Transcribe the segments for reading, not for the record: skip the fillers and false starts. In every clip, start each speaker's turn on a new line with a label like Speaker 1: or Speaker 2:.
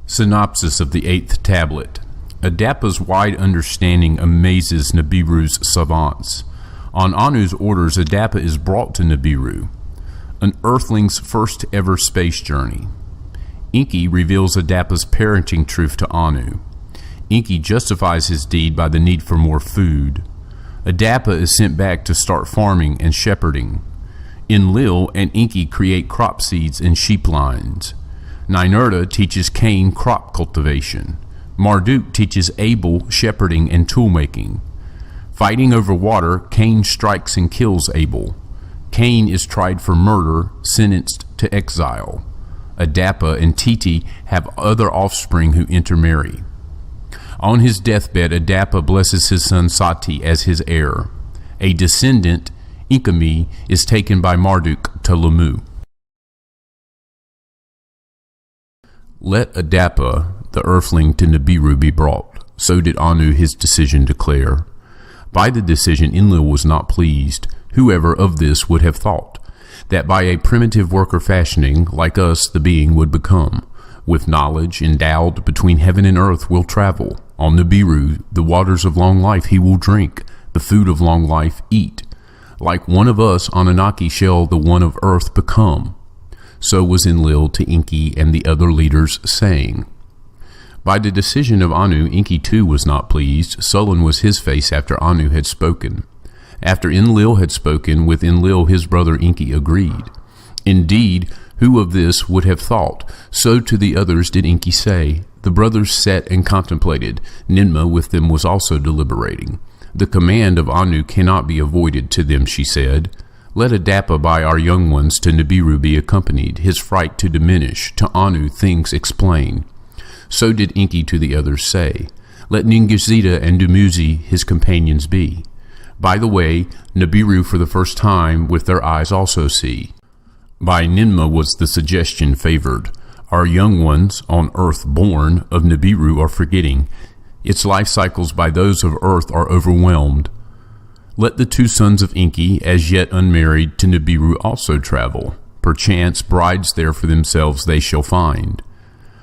Speaker 1: Synopsis of the 8th Tablet. Adapa's wide understanding amazes Nibiru's savants. On Anu's orders, Adapa is brought to Nibiru, an Earthling's first ever space journey. Enki reveals Adapa's parenting truth to Anu. Enki justifies his deed by the need for more food. Adapa is sent back to start farming and shepherding. Enlil and Enki create crop seeds and sheep lines. Ninurta teaches Cain crop cultivation. Marduk teaches Abel shepherding and tool-making. Fighting over water, Cain strikes and kills Abel. Cain is tried for murder, sentenced to exile. Adapa and Titi have other offspring who intermarry. On his deathbed, Adapa blesses his son Sati as his heir. A descendant, Enki, is taken by Marduk to Lamu. Let Adapa, the Earthling, to Nibiru be brought. So did Anu his decision declare. By the decision Enlil was not pleased. Whoever of this would have thought that by a primitive worker fashioning, like us the being would become. With knowledge endowed between heaven and earth will travel. On Nibiru the waters of long life he will drink, the food of long life eat. Like one of us Anunnaki shall the one of earth become. So was Enlil to Enki and the other leaders, saying. By the decision of Anu, Enki too was not pleased. Sullen was his face after Anu had spoken. After Enlil had spoken, with Enlil his brother Enki agreed. Indeed, who of this would have thought? So to the others did Enki say. The brothers sat and contemplated. Ninmah with them was also deliberating. The command of Anu cannot be avoided to them, she said. Let Adapa by our young ones to Nibiru be accompanied, his fright to diminish, to Anu things explain. So did Enki to the others say. Let Ningishzida and Dumuzi his companions be. By the way, Nibiru for the first time with their eyes also see. By Ninmah was the suggestion favored. Our young ones, on earth born, of Nibiru are forgetting. Its life cycles by those of earth are overwhelmed. Let the two sons of Enki, as yet unmarried, to Nibiru also travel. Perchance brides there for themselves they shall find.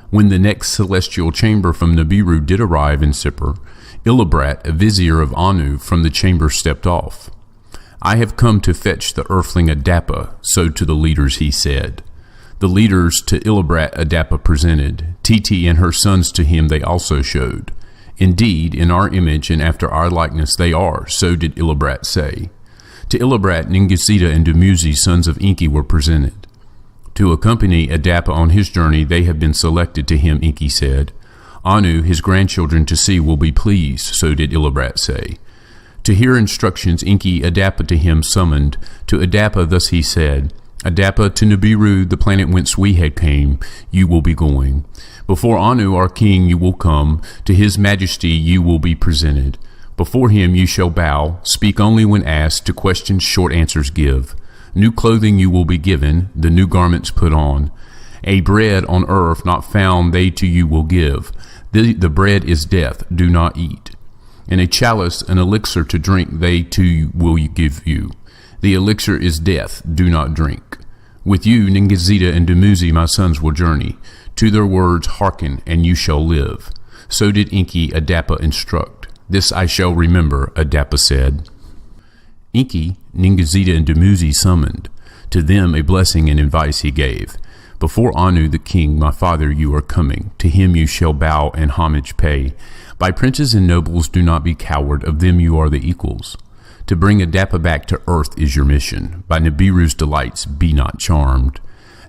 Speaker 1: When the next celestial chamber from Nibiru did arrive in Sippar, Ilabrat, a vizier of Anu, from the chamber stepped off. I have come to fetch the Earthling Adapa, so to the leaders he said. The leaders to Ilabrat Adapa presented. Titi and her sons to him they also showed. Indeed, in our image and after our likeness they are, so did Ilabrat say. To Ilabrat, Ningishzida and Dumuzi, sons of Enki, were presented. To accompany Adapa on his journey they have been selected to him, Enki said. Anu, his grandchildren to see, will be pleased, so did Ilabrat say. To hear instructions, Enki Adapa to him summoned. To Adapa thus he said, Adapa, to Nibiru, the planet whence we had came, you will be going. Before Anu, our king, you will come. To his majesty you will be presented. Before him you shall bow, speak only when asked, to questions short answers give. New clothing you will be given, the new garments put on. A bread on earth not found they to you will give. The bread is death, do not eat. In a chalice an elixir to drink they too will give you. The elixir is death, do not drink. With you Ningishzida and Dumuzi my sons will journey. To their words hearken, and you shall live. So did Enki Adapa instruct. This I shall remember, Adapa said. Enki, Ningishzida and Dumuzi summoned. To them a blessing and advice he gave. Before Anu the king, my father, you are coming. To him you shall bow and homage pay. By princes and nobles do not be coward, of them you are the equals. To bring Adapa back to earth is your mission. By Nibiru's delights be not charmed.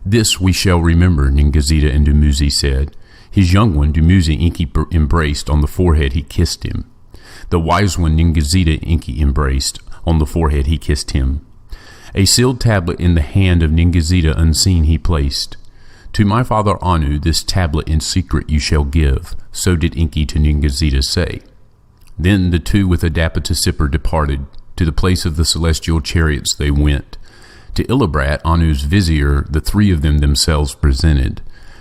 Speaker 1: This we shall remember, Ningishzida and Dumuzi said. His young one, Dumuzi, Enki embraced. On the forehead he kissed him. The wise one, Ningishzida, Enki embraced. On the forehead he kissed him. A sealed tablet in the hand of Ningishzida unseen he placed. To my father Anu this tablet in secret you shall give. So did Enki to Ningishzida say. Then the two with Adapa to Sippar departed. To the place of the celestial chariots they went. To Ilabrat, Anu's vizier, the three of them themselves presented.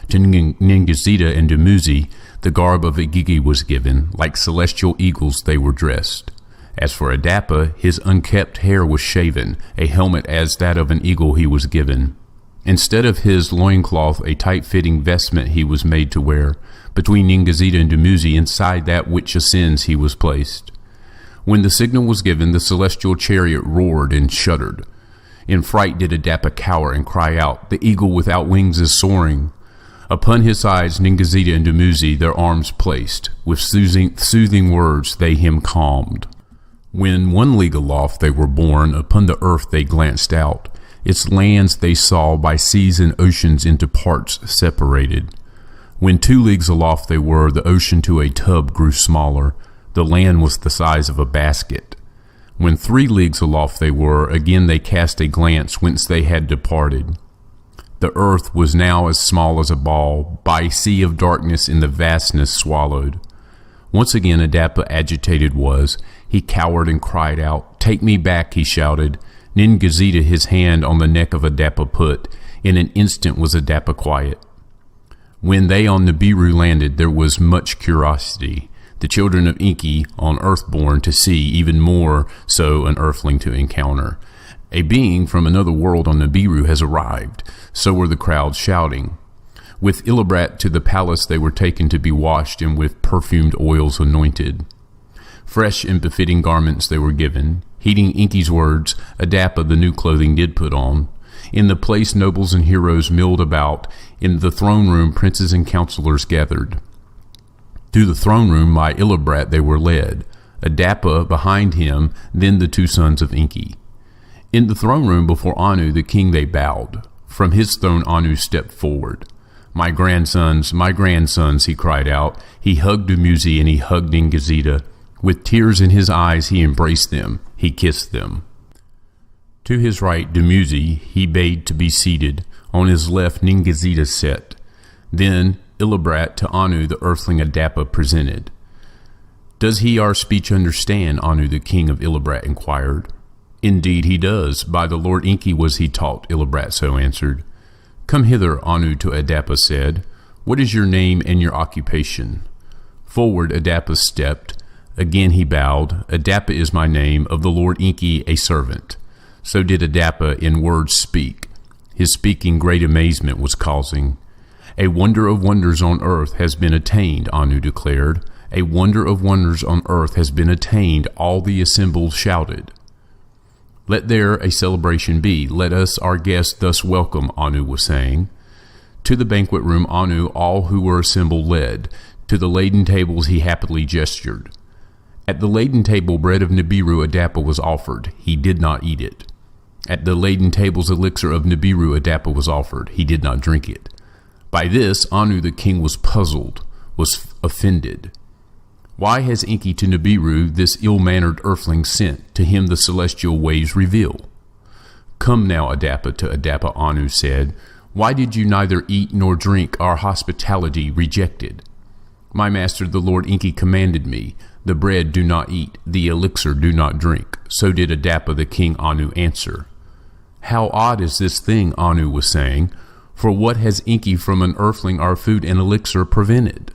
Speaker 1: To Ningishzida and Dumuzi, the garb of Igigi was given. Like celestial eagles they were dressed. As for Adapa, his unkept hair was shaven. A helmet as that of an eagle he was given. Instead of his loincloth, a tight-fitting vestment he was made to wear. Between Ningizida and Dumuzi, inside that which ascends, he was placed. When the signal was given, the celestial chariot roared and shuddered. In fright did Adapa cower and cry out, "The eagle without wings is soaring." Upon his sides Ningizida and Dumuzi their arms placed. With soothing words they him calmed. When 1 league aloft they were borne, upon the earth they glanced out. Its lands they saw by seas and oceans into parts separated. When 2 leagues aloft they were, the ocean to a tub grew smaller. The land was the size of a basket. When 3 leagues aloft they were, again they cast a glance whence they had departed. The earth was now as small as a ball, by a sea of darkness in the vastness swallowed. Once again Adapa agitated was. He cowered and cried out, "Take me back," he shouted. Ningizida his hand on the neck of Adapa put. In an instant was Adapa quiet. When they on Nibiru landed, there was much curiosity. The children of Enki, on earth born, to see, even more so an earthling to encounter. A being from another world on Nibiru has arrived. So were the crowds shouting. With Ilibrat to the palace they were taken to be washed and with perfumed oils anointed. Fresh and befitting garments they were given. Heeding Enki's words, Adapa the new clothing did put on. In the place nobles and heroes milled about. In the throne room princes and counselors gathered. To the throne room by Ilibrat they were led. Adapa behind him, then the 2 sons of Enki. In the throne room before Anu the king they bowed. From his throne Anu stepped forward. My grandsons, he cried out. He hugged Dumuzi and he hugged Ningizida. With tears in his eyes he embraced them, he kissed them. To his right Dumuzi he bade to be seated. On his left Ningizida sat. Then Ilibrat to Anu the earthling Adapa presented. "Does he our speech understand?" Anu the king of Ilibrat inquired. "Indeed he does. By the Lord Enki was he taught," Ilibrat so answered. "Come hither," Anu to Adapa said. "What is your name and your occupation?" Forward Adapa stepped. Again he bowed. "Adapa is my name, of the Lord Enki a servant." So did Adapa in words speak. His speaking great amazement was causing. "A wonder of wonders on earth has been attained," Anu declared. "A wonder of wonders on earth has been attained," all the assembled shouted. "Let there a celebration be. Let us our guests thus welcome," Anu was saying. To the banquet room Anu all who were assembled led. To the laden tables he happily gestured. At the laden table bread of Nibiru Adapa was offered. He did not eat it. At the laden tables elixir of Nibiru Adapa was offered. He did not drink it. By this Anu the king was puzzled, was offended. Why has Enki to Nibiru this ill-mannered earthling sent? To him the celestial ways reveal. "Come now, Adapa," to Adapa Anu said. "Why did you neither eat nor drink? Our hospitality rejected." "My master the Lord Enki commanded me, the bread do not eat, the elixir do not drink." So did Adapa the king Anu answer. "How odd is this thing," Anu was saying. "For what has Enki from an earthling our food and elixir prevented?"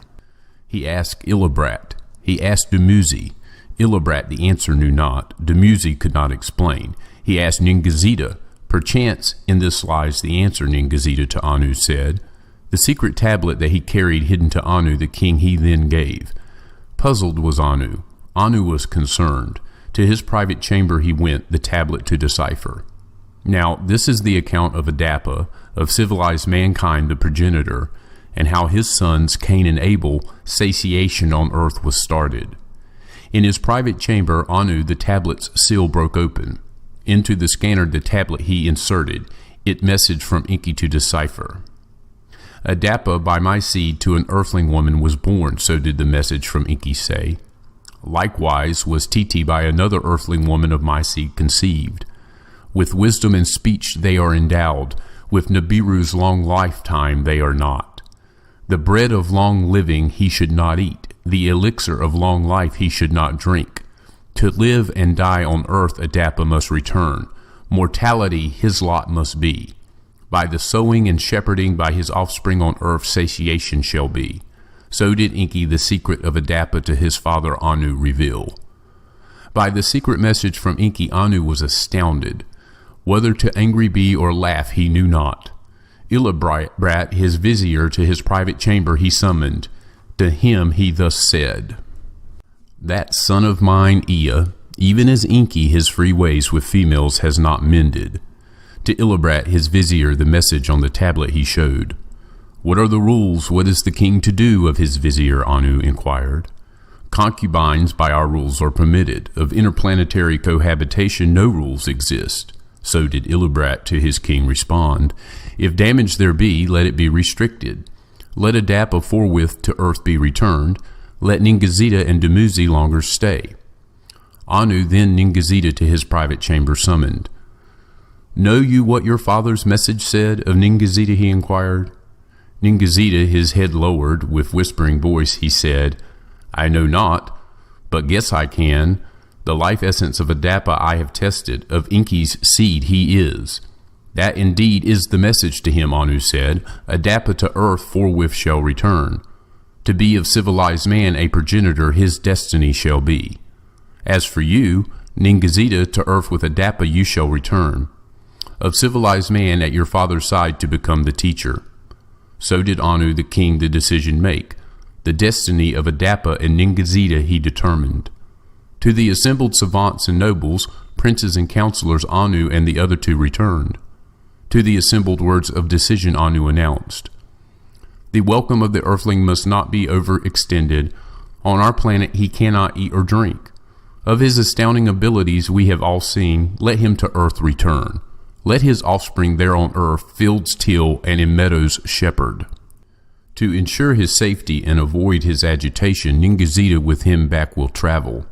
Speaker 1: He asked Ilibrat. He asked Dumuzi. Ilibrat the answer knew not. Dumuzi could not explain. He asked Ningizida. "Perchance in this lies the answer," Ningizida to Anu said. The secret tablet that he carried hidden to Anu the king he then gave. Puzzled was Anu. Anu was concerned. To his private chamber he went, the tablet to decipher. Now this is the account of Adapa, of civilized mankind the progenitor, and how his sons Cain and Abel, satiation on earth was started. In his private chamber Anu the tablet's seal broke open. Into the scanner the tablet he inserted, it message from Enki to decipher. "Adapa by my seed to an earthling woman was born," so did the message from Enki say. "Likewise was Titi by another earthling woman of my seed conceived. With wisdom and speech they are endowed, with Nibiru's long lifetime they are not. The bread of long living he should not eat, the elixir of long life he should not drink. To live and die on earth Adapa must return, mortality his lot must be. By the sowing and shepherding by his offspring on earth satiation shall be." So did Enki the secret of Adapa to his father Anu reveal. By the secret message from Enki Anu was astounded. Whether to angry be or laugh he knew not. Ilibrat his vizier to his private chamber he summoned. To him he thus said, That son of mine Ea, even as Enki his free ways with females has not mended. To Ilibrat his vizier the message on the tablet he showed. What are the rules? What is the king to do? Of his vizier Anu inquired. Concubines by our rules are permitted. Of interplanetary cohabitation no rules exist. So did Ilibrat to his king respond. If damage there be, let it be restricted. Let Adapa forthwith to earth be returned. Let Ningazita and Dumuzi longer stay. Anu then Ningazita to his private chamber summoned. Know you what your father's message said? Of Ningazita he inquired. Ningazita, his head lowered, with whispering voice he said, I know not, but guess I can. The life essence of Adapa I have tested, of Enki's seed he is. That indeed is the message to him, Anu said. Adapa to earth forthwith shall return. To be of civilized man a progenitor his destiny shall be. As for you, Ningazita, to earth with Adapa you shall return. Of civilized man at your father's side to become the teacher. So did Anu the king the decision make. The destiny of Adapa and Ningazita he determined. To the assembled savants and nobles, princes and counselors Anu and the other two returned. To the assembled words of decision Anu announced. The welcome of the earthling must not be overextended. On our planet he cannot eat or drink. Of his astounding abilities we have all seen, let him to earth return. Let his offspring there on earth fields till and in meadows shepherd. To ensure his safety and avoid his agitation, Ningazita with him back will travel.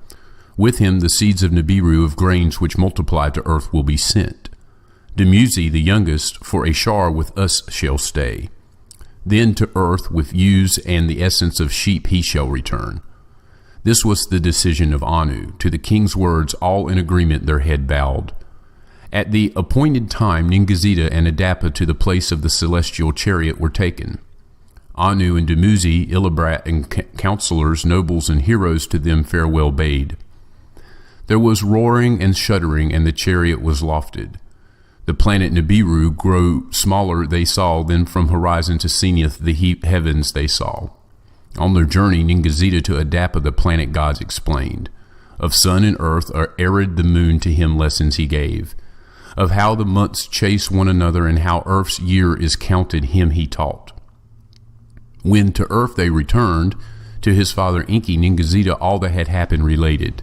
Speaker 1: With him the seeds of Nibiru of grains which multiply to earth will be sent. Dumuzi, the youngest, for a shar with us shall stay. Then to earth with ewes and the essence of sheep he shall return. This was the decision of Anu. To the king's words all in agreement their head bowed. At the appointed time Ningazita and Adapa to the place of the celestial chariot were taken. Anu and Dumuzi, Ilibrat and counselors, nobles and heroes to them farewell bade. There was roaring and shuddering, and the chariot was lofted. The planet Nibiru grew smaller they saw, then from horizon to zenith the heavens they saw. On their journey Ningazita to Adapa the planet gods explained. Of sun and earth arid the moon to him lessons he gave. Of how the months chase one another and how earth's year is counted him he taught. When to earth they returned, to his father Enki Ningazita all that had happened related.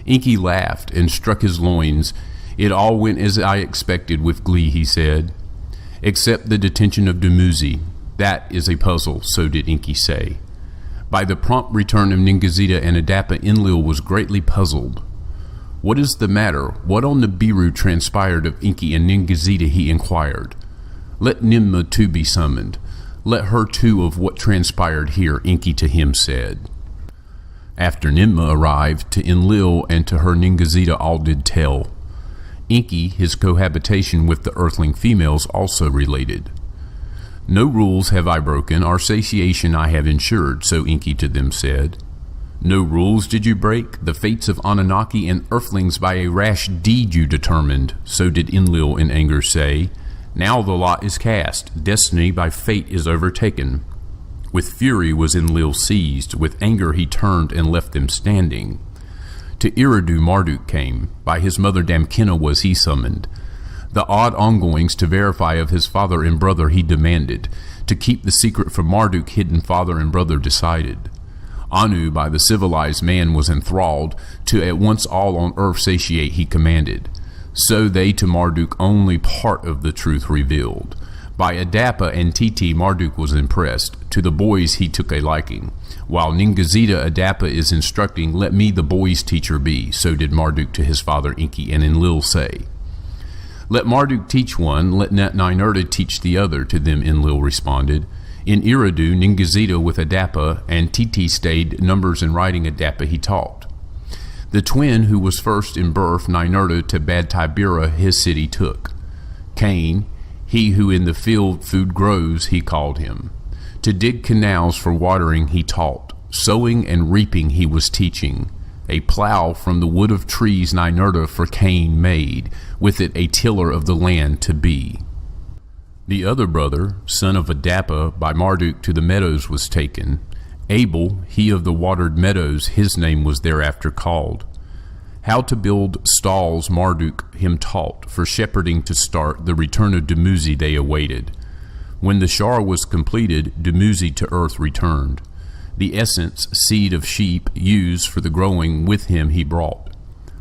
Speaker 1: Enki laughed and struck his loins. It all went as I expected with glee, he said. Except the detention of Dumuzi. That is a puzzle, so did Enki say. By the prompt return of Ningazita and Adapa Enlil was greatly puzzled. What is the matter? What on Nibiru transpired of Enki and Ningazita he inquired. Let Nimma too be summoned. Let her too of what transpired here, Enki to him said. After Nimma arrived, to Enlil and to her Ningazita all did tell. Enki, his cohabitation with the earthling females also related. No rules have I broken, our satiation I have ensured, so Enki to them said. No rules did you break? The fates of Anunnaki and earthlings by a rash deed you determined, so did Enlil in anger say. Now the lot is cast, destiny by fate is overtaken. With fury was Enlil seized, with anger he turned and left them standing. To Eridu Marduk came, by his mother Damkina was he summoned. The odd ongoings to verify of his father and brother he demanded. To keep the secret from Marduk hidden father and brother decided. Anu by the civilized man was enthralled, to at once all on earth satiate he commanded. So they to Marduk only part of the truth revealed. By Adapa and Titi Marduk was impressed, to the boys he took a liking. While Ningazita Adapa is instructing, let me the boys' teacher be, so did Marduk to his father Enki and Enlil say. Let Marduk teach one, let Ninurta teach the other, to them Enlil responded. In Eridu, Ningazita with Adapa and Titi stayed, numbers and writing Adapa he taught. The twin who was first in birth, Ninurta to Bad Tibera his city took. Cain, he who in the field food grows, he called him. To dig canals for watering he taught. Sowing and reaping he was teaching. A plow from the wood of trees Ninurta for Cain made, with it a tiller of the land to be. The other brother, son of Adappa, by Marduk to the meadows was taken. Abel, he of the watered meadows, his name was thereafter called. How to build stalls Marduk him taught, for shepherding to start, the return of Dumuzi they awaited. When the Shar was completed, Dumuzi to earth returned. The essence, seed of sheep, used for the growing, with him he brought.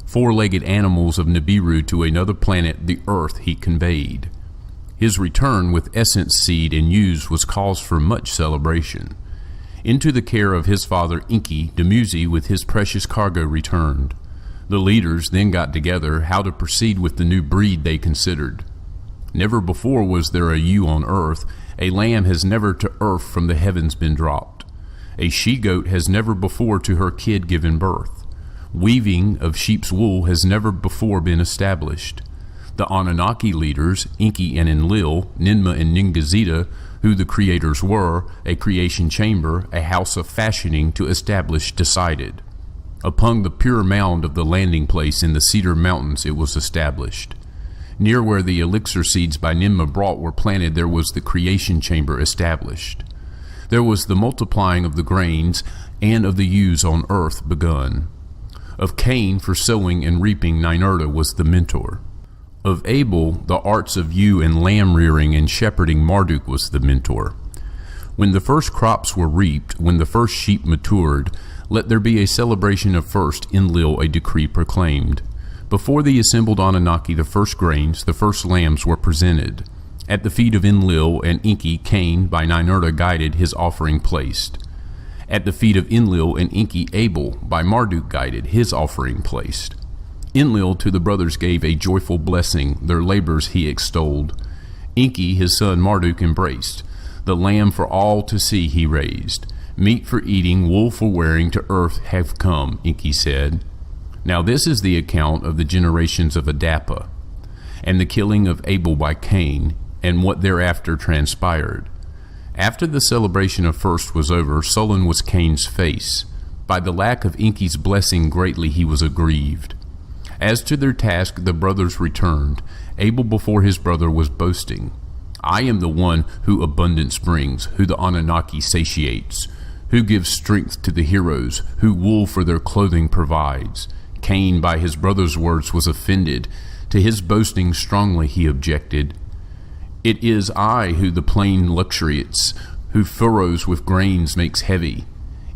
Speaker 1: Four-legged animals of Nibiru to another planet, the earth, he conveyed. His return with essence, seed, and use was cause for much celebration. Into the care of his father Enki, Dumuzi with his precious cargo returned. The leaders then got together how to proceed with the new breed they considered. Never before was there a ewe on earth. A lamb has never to earth from the heavens been dropped. A she-goat has never before to her kid given birth. Weaving of sheep's wool has never before been established. The Anunnaki leaders, Enki and Enlil, Ninmah and Ningazita, who the creators were, a creation chamber, a house of fashioning to establish, decided. Upon the pure mound of the landing place in the Cedar Mountains it was established. Near where the elixir seeds by Ninmah brought were planted there was the creation chamber established. There was the multiplying of the grains and of the ewes on earth begun. Of Cain for sowing and reaping Ninurta was the mentor. Of Abel the arts of ewe and lamb rearing and shepherding Marduk was the mentor. When the first crops were reaped, when the first sheep matured, let there be a celebration of first, Enlil a decree proclaimed. Before the assembled Anunnaki the first grains, the first lambs were presented. At the feet of Enlil and Enki, Cain, by Ninurta guided, his offering placed. At the feet of Enlil and Enki, Abel, by Marduk guided, his offering placed. Enlil to the brothers gave a joyful blessing, their labors he extolled. Enki his son Marduk embraced. The lamb for all to see he raised. Meat for eating, wool for wearing, to earth have come, Enki said. Now this is the account of the generations of Adappa, and the killing of Abel by Cain, and what thereafter transpired. After the celebration of first was over, sullen was Cain's face. By the lack of Enki's blessing greatly he was aggrieved. As to their task the brothers returned. Abel before his brother was boasting. I am the one who abundance brings, who the Anunnaki satiates, who gives strength to the heroes, who wool for their clothing provides. Cain by his brother's words was offended. To his boasting strongly he objected. It is I who the plain luxuriates, who furrows with grains makes heavy,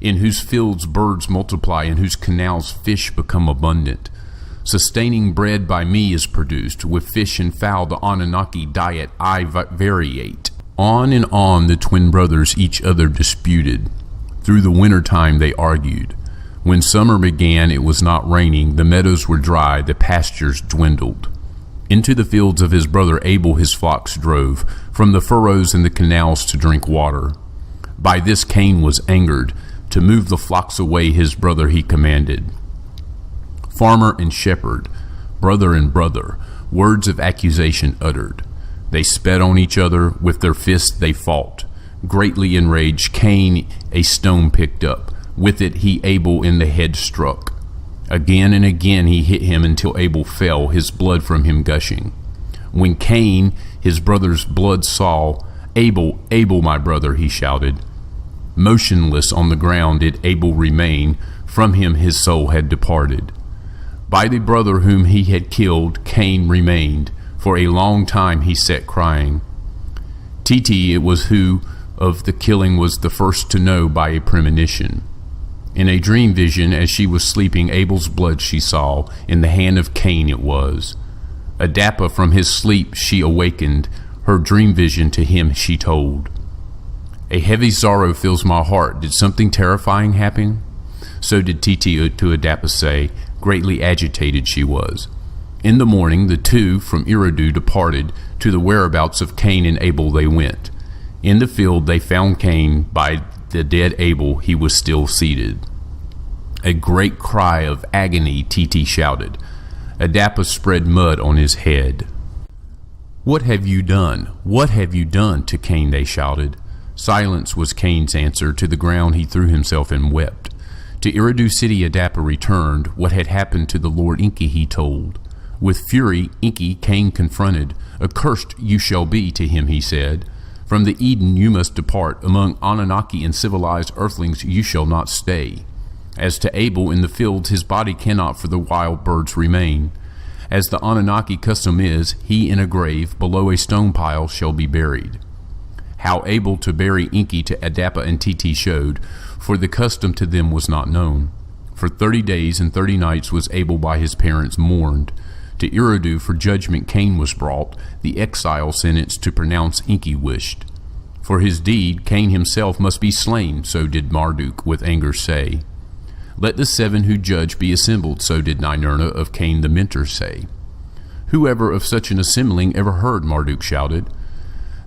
Speaker 1: in whose fields birds multiply, in whose canals fish become abundant. Sustaining bread by me is produced, with fish and fowl the Anunnaki diet I variate. On and on the twin brothers each other disputed. Through the winter time they argued. When summer began it was not raining, the meadows were dry, the pastures dwindled. Into the fields of his brother Abel his flocks drove, from the furrows and the canals to drink water. By this Cain was angered. To move the flocks away his brother he commanded. Farmer and shepherd, brother and brother, words of accusation uttered. They sped on each other, with their fists they fought. Greatly enraged, Cain a stone picked up. With it he Abel in the head struck. Again and again he hit him until Abel fell, his blood from him gushing. When Cain his brother's blood saw, Abel, Abel, my brother, he shouted. Motionless on the ground did Abel remain, from him his soul had departed. By the brother whom he had killed, Cain remained. For a long time he sat crying. Titi it was who of the killing was the first to know by a premonition. In a dream vision, as she was sleeping, Abel's blood she saw, in the hand of Cain it was. Adappa from his sleep she awakened, her dream vision to him she told. A heavy sorrow fills my heart, did something terrifying happen? So did Titi to Adappa say, greatly agitated she was. In the morning the two from Eridu departed, to the whereabouts of Cain and Abel they went. In the field they found Cain, by the dead Abel he was still seated. A great cry of agony Titi shouted. Adappa spread mud on his head. What have you done? What have you done? To Cain they shouted. Silence was Cain's answer. To the ground he threw himself and wept. To Eridu city Adappa returned. What had happened to the Lord Enki he told. With fury, Enki Cain confronted. Accursed you shall be, to him he said. From the Eden you must depart. Among Anunnaki and civilized earthlings you shall not stay. As to Abel in the fields, his body cannot for the wild birds remain. As the Anunnaki custom is, he in a grave below a stone pile shall be buried. How able to bury Enki to Adapa and Titi showed, for the custom to them was not known. For 30 days and 30 nights was Abel by his parents mourned. To Eridu for judgment Cain was brought, the exile sentence to pronounce Enki wished. For his deed Cain himself must be slain, so did Marduk with anger say. Let the 7 who judge be assembled, so did Ninurta of Cain the mentor say. Whoever of such an assembling ever heard, Marduk shouted,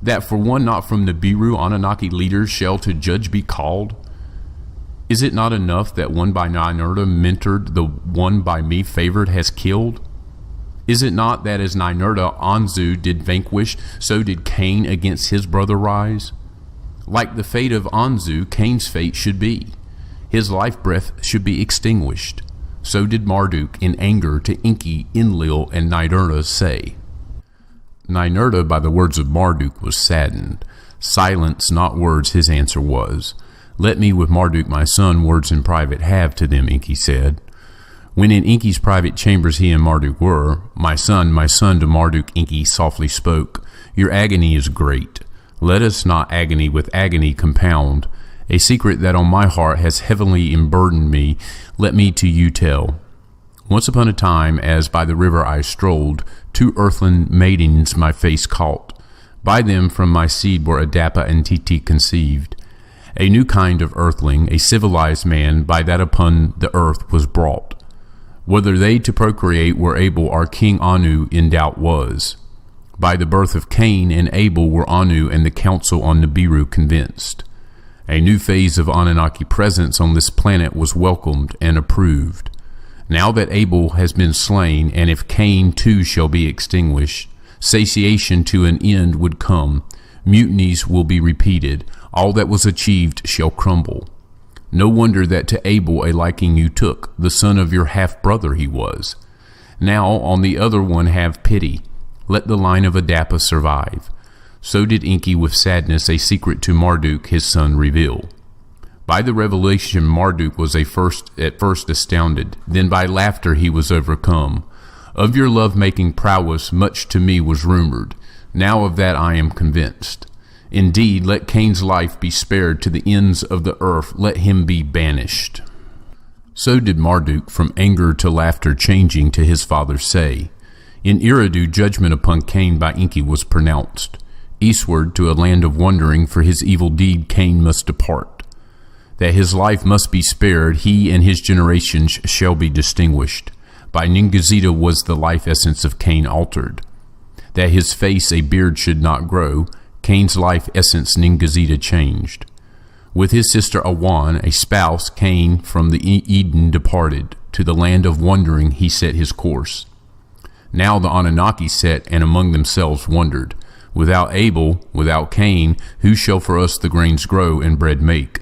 Speaker 1: that for one not from the Nibiru Anunnaki leaders shall to judge be called? Is it not enough that one by Ninurta mentored, the one by me favored has killed? Is it not that as Ninurta Anzu did vanquish, so did Cain against his brother rise? Like the fate of Anzu, Cain's fate should be. His life breath should be extinguished. So did Marduk in anger to Enki, Enlil, and Ninurta say. Ninurta by the words of Marduk was saddened. Silence, not words, his answer was. Let me with Marduk my son words in private have to them, Enki said. When in Enki's private chambers he and Marduk were, my son, to Marduk Enki softly spoke, your agony is great. Let us not agony with agony compound. A secret that on my heart has heavily emburdened me, let me to you tell. Once upon a time, as by the river I strolled, 2 earthland maidens my face caught. By them from my seed were Adapa and Titi conceived. A new kind of earthling, a civilized man, by that upon the earth was brought. Whether they to procreate were able, our king Anu in doubt was. By the birth of Cain and Abel were Anu and the council on Nibiru convinced. A new phase of Anunnaki presence on this planet was welcomed and approved. Now that Abel has been slain, and if Cain too shall be extinguished, satiation to an end would come, mutinies will be repeated, all that was achieved shall crumble. No wonder that to Abel a liking you took, the son of your half-brother he was. Now on the other one have pity, let the line of Adapa survive. So did Enki with sadness a secret to Marduk his son reveal. By the revelation Marduk was at first astounded, then by laughter he was overcome. Of your love-making prowess much to me was rumored, now of that I am convinced. Indeed, let Cain's life be spared to the ends of the earth, let him be banished. So did Marduk from anger to laughter changing to his father say. In Eridu judgment upon Cain by Enki was pronounced. Eastward to a land of wandering for his evil deed Cain must depart. That his life must be spared, he and his generations shall be distinguished. By Ningazita was the life essence of Cain altered. That his face a beard should not grow, Cain's life essence Ningazita changed. With his sister Awan, a spouse, Cain from the Eden departed. To the land of wandering he set his course. Now the Anunnaki set and among themselves wondered. Without Abel, without Cain, who shall for us the grains grow and bread make?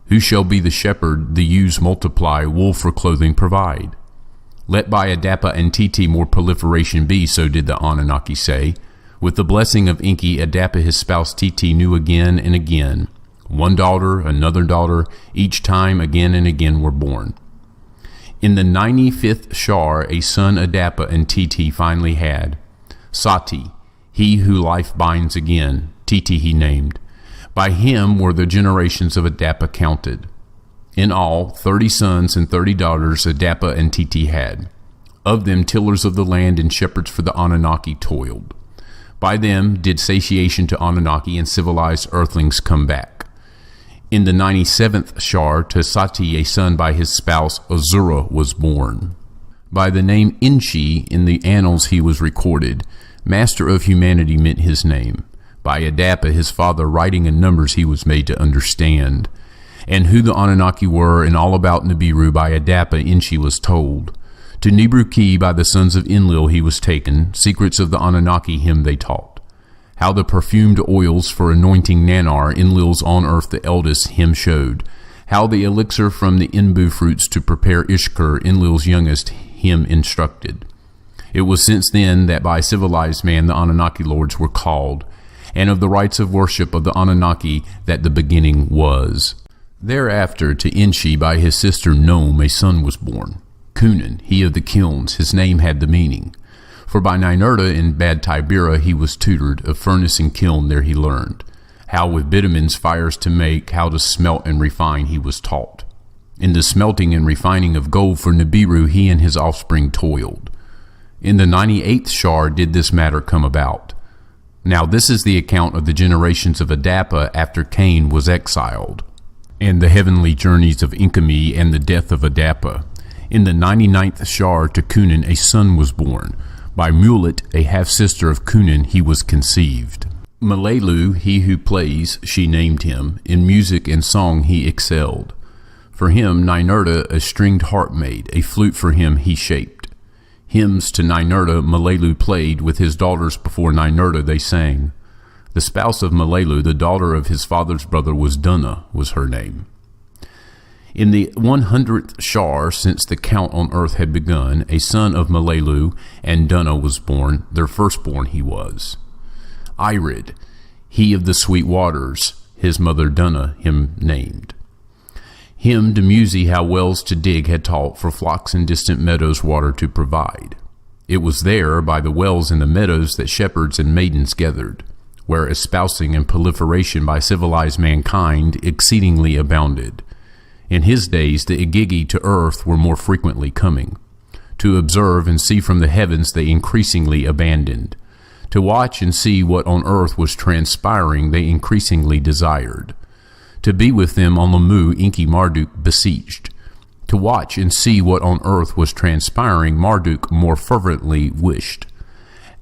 Speaker 1: Who shall be the shepherd, the ewes multiply, wool for clothing provide? Let by Adapa and Titi more proliferation be, so did the Anunnaki say. With the blessing of Enki, Adapa his spouse Titi knew again and again. One daughter, another daughter, each time again and again were born. In the 95th Shar, a son Adapa and Titi finally had. Sati, he who life binds again, Titi he named. By him were the generations of Adapa counted. In all, 30 sons and 30 daughters Adapa and Titi had. Of them tillers of the land and shepherds for the Anunnaki toiled. By them did satiation to Anunnaki and civilized earthlings come back. In the 97th Shar, to Sati a son by his spouse Azura was born. By the name Enki in the annals he was recorded. Master of humanity meant his name. By Adapa his father writing in numbers he was made to understand. And who the Anunnaki were and all about Nibiru by Adapa Enki was told. To Nibru-Ki by the sons of Enlil he was taken, secrets of the Anunnaki him they taught. How the perfumed oils for anointing Nanar, Enlil's on earth the eldest, him showed. How the elixir from the Enbu fruits to prepare Ishkur, Enlil's youngest, him instructed. It was since then that by civilized man the Anunnaki lords were called, and of the rites of worship of the Anunnaki that the beginning was. Thereafter to Enki by his sister Nome a son was born. Cunan, he of the kilns, his name had the meaning. For by Ninurta in Bad Tibera he was tutored, of furnace and kiln there he learned. How with bitumens fires to make, how to smelt and refine he was taught. In the smelting and refining of gold for Nibiru he and his offspring toiled. In the 98th Shar did this matter come about. Now this is the account of the generations of Adapa after Cain was exiled, and the heavenly journeys of Enki and the death of Adapa. In the 99th Shar to Cunan a son was born. By Mulet, a half-sister of Cunan, he was conceived. Malelu, he who plays, she named him. In music and song he excelled. For him Ninurta a stringed harp made, a flute for him he shaped. Hymns to Ninurta Malelu played, with his daughters before Ninurta they sang. The spouse of Malelu, the daughter of his father's brother, was Dunna, was her name. In the 100th Shar, since the count on earth had begun, a son of Malelu and Dunna was born, their firstborn he was. Irid, he of the sweet waters, his mother Dunna him named. Him Dumuzi how wells to dig had taught, for flocks in distant meadows water to provide. It was there, by the wells in the meadows, that shepherds and maidens gathered, where espousing and proliferation by civilized mankind exceedingly abounded. In his days the Igigi to earth were more frequently coming. To observe and see from the heavens they increasingly abandoned. To watch and see what on earth was transpiring they increasingly desired. To be with them on Lamu Enki Marduk beseeched. To watch and see what on earth was transpiring Marduk more fervently wished.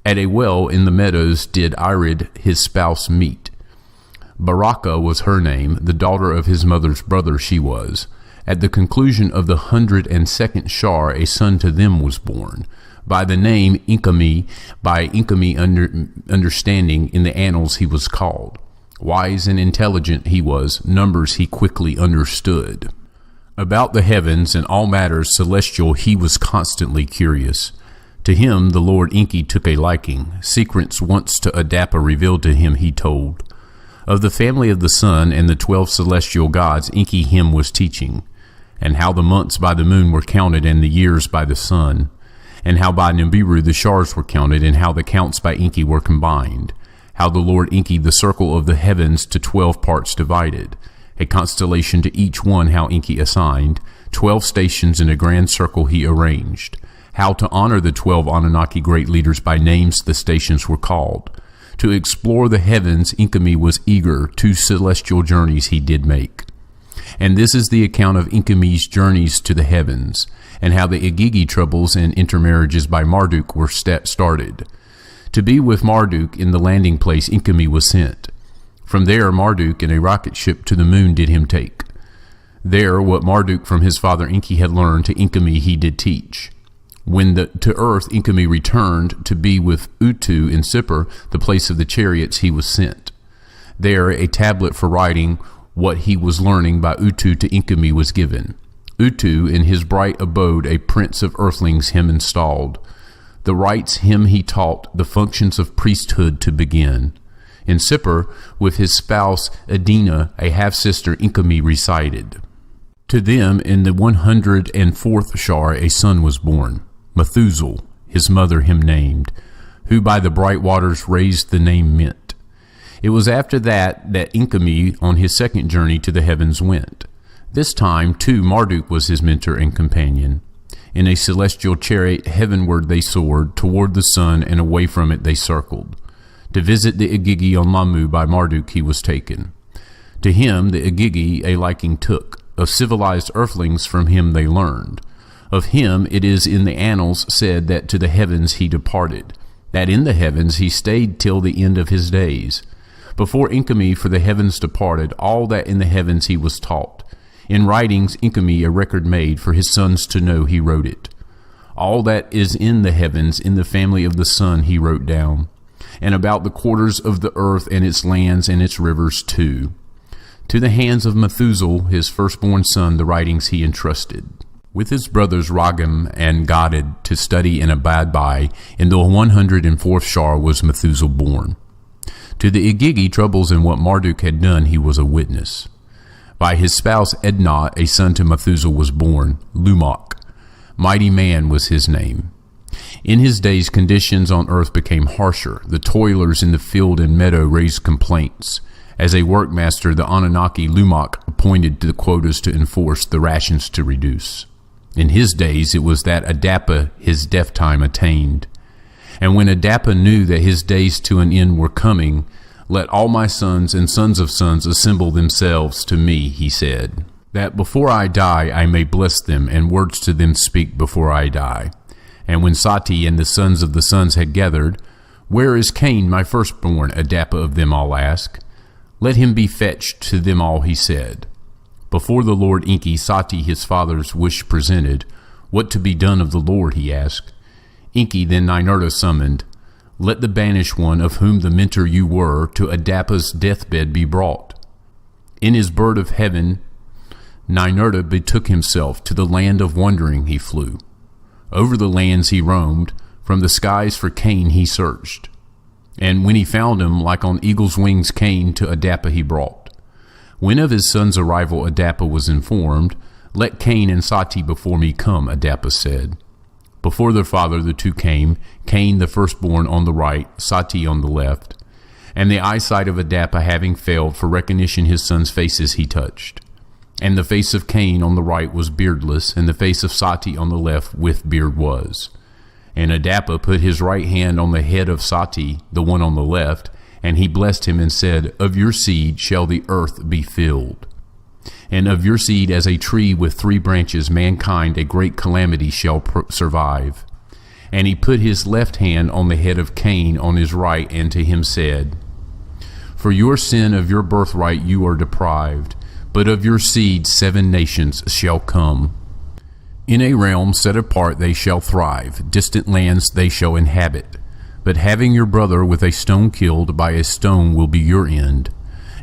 Speaker 1: At a well in the meadows did Irid his spouse meet. Baraka was her name, the daughter of his mother's brother she was. At the conclusion of the 102nd Shar a son to them was born. By the name Enki, by Enki understanding in the annals he was called. Wise and intelligent he was, numbers he quickly understood. About the heavens and all matters celestial he was constantly curious. To him the Lord Enki took a liking. Secrets once to Adapa revealed to him he told. Of the family of the sun and the 12 celestial gods Enki him was teaching, and how the months by the moon were counted and the years by the sun, and how by Nibiru the Shars were counted, and how the counts by Enki were combined, how the Lord Enki the circle of the heavens to 12 parts divided, a constellation to each one how Enki assigned, 12 stations in a grand circle he arranged, how to honor the 12 Anunnaki great leaders by names the stations were called. To explore the heavens Enki was eager, 2 celestial journeys he did make. And this is the account of Enki's journeys to the heavens, and how the Igigi troubles and intermarriages by Marduk were started. To be with Marduk in the landing place Enki was sent. From there Marduk in a rocket ship to the moon did him take. There what Marduk from his father Enki had learned to Enki he did teach. When to earth Enki returned to be with Utu in Sippar, the place of the chariots, he was sent. There a tablet for writing what he was learning by Utu to Enki was given. Utu in his bright abode a prince of earthlings him installed. The rites him he taught, the functions of priesthood to begin. In Sippar, with his spouse Adina, a half-sister Enki resided. To them in the 104th Shar a son was born. Methuselah, his mother him named, who by the bright waters raised the name Mint. It was after that Enki on his second journey to the heavens went. This time, too, Marduk was his mentor and companion. In a celestial chariot heavenward they soared, toward the sun, and away from it they circled. To visit the Igigi on Lamu by Marduk he was taken. To him the Igigi a liking took. Of civilized earthlings from him they learned. Of him it is in the annals said that to the heavens he departed, that in the heavens he stayed till the end of his days. Before Enki for the heavens departed, all that in the heavens he was taught. In writings Enki a record made, for his sons to know he wrote it. All that is in the heavens in the family of the sun he wrote down, and about the quarters of the earth and its lands and its rivers too. To the hands of Methuselah his firstborn son the writings he entrusted. with his brothers Ragam and Gadad to study and abide by. In the 104th Shar was Methuselah born. To the Igigi troubles in what Marduk had done he was a witness. By his spouse Ednah a son to Methuselah was born, Lumach. Mighty man was his name. In his days conditions on earth became harsher. The toilers in the field and meadow raised complaints. As a workmaster, the Anunnaki Lumach appointed the quotas to enforce, the rations to reduce. In his days it was that Adapa his death time attained. And when Adapa knew that his days to an end were coming, let all my sons and sons of sons assemble themselves to me, he said, that before I die I may bless them, and words to them speak before I die. And when Sati and the sons of the sons had gathered, where is Cain, my firstborn? Adapa of them all asked. Let him be fetched to them all, he said. Before the Lord Enki, Sati his father's wish presented. What to be done of the Lord, he asked. Enki then Ninurta summoned. Let the banished one, of whom the mentor you were, to Adapa's deathbed be brought. In his bird of heaven, Ninurta betook himself. To the land of wandering he flew. Over the lands he roamed. From the skies for Cain he searched. And when he found him, like on eagle's wings Cain to Adapa he brought. When of his son's arrival Adapa was informed, let Cain and Sati before me come, Adapa said. Before their father the two came, Cain the firstborn on the right, Sati on the left. And the eyesight of Adapa having failed, for recognition his sons' faces he touched. And the face of Cain on the right was beardless, and the face of Sati on the left with beard was. And Adapa put his right hand on the head of Sati, the one on the left, and he blessed him and said, Of your seed shall the earth be filled. And of your seed as a tree with 3 branches, mankind a great calamity shall survive. And he put his left hand on the head of Cain on his right, and to him said, For your sin of your birthright you are deprived, but of your seed 7 nations shall come. In a realm set apart they shall thrive, distant lands they shall inhabit. But having your brother with a stone killed, by a stone will be your end.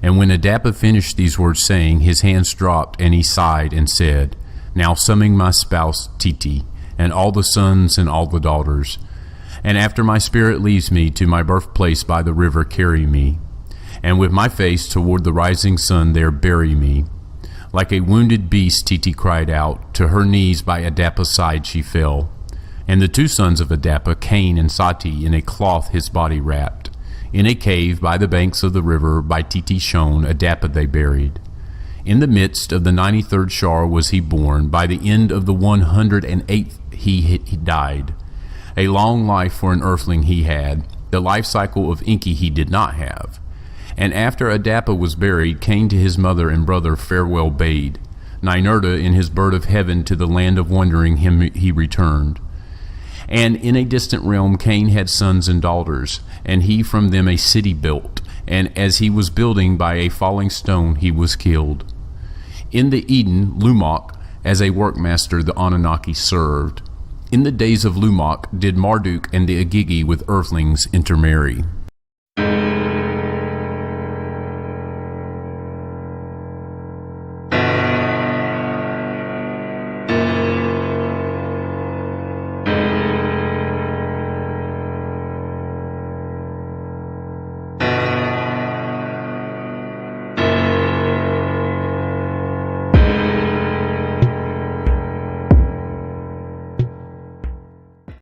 Speaker 1: And when Adapa finished these words saying, his hands dropped, and he sighed and said, Now summon my spouse Titi, and all the sons and all the daughters. And after my spirit leaves me, to my birthplace by the river carry me. And with my face toward the rising sun there bury me. Like a wounded beast Titi cried out, to her knees by Adapa's side she fell. And the 2 sons of Adapa, Cain and Sati, in a cloth his body wrapped. In a cave by the banks of the river, by Titi shown, Adapa they buried. In the midst of the 93rd Shar was he born. By the end of the 108th he died. A long life for an earthling he had. The life cycle of Enki he did not have. And after Adapa was buried, Cain to his mother and brother farewell bade. Ninurta in his bird of heaven to the land of wandering him he returned. And in a distant realm Cain had sons and daughters, and he from them a city built, and as he was building by a falling stone he was killed. In the Eden Lumach as a workmaster the Anunnaki served. In the days of Lumach did Marduk and the Igigi with earthlings intermarry.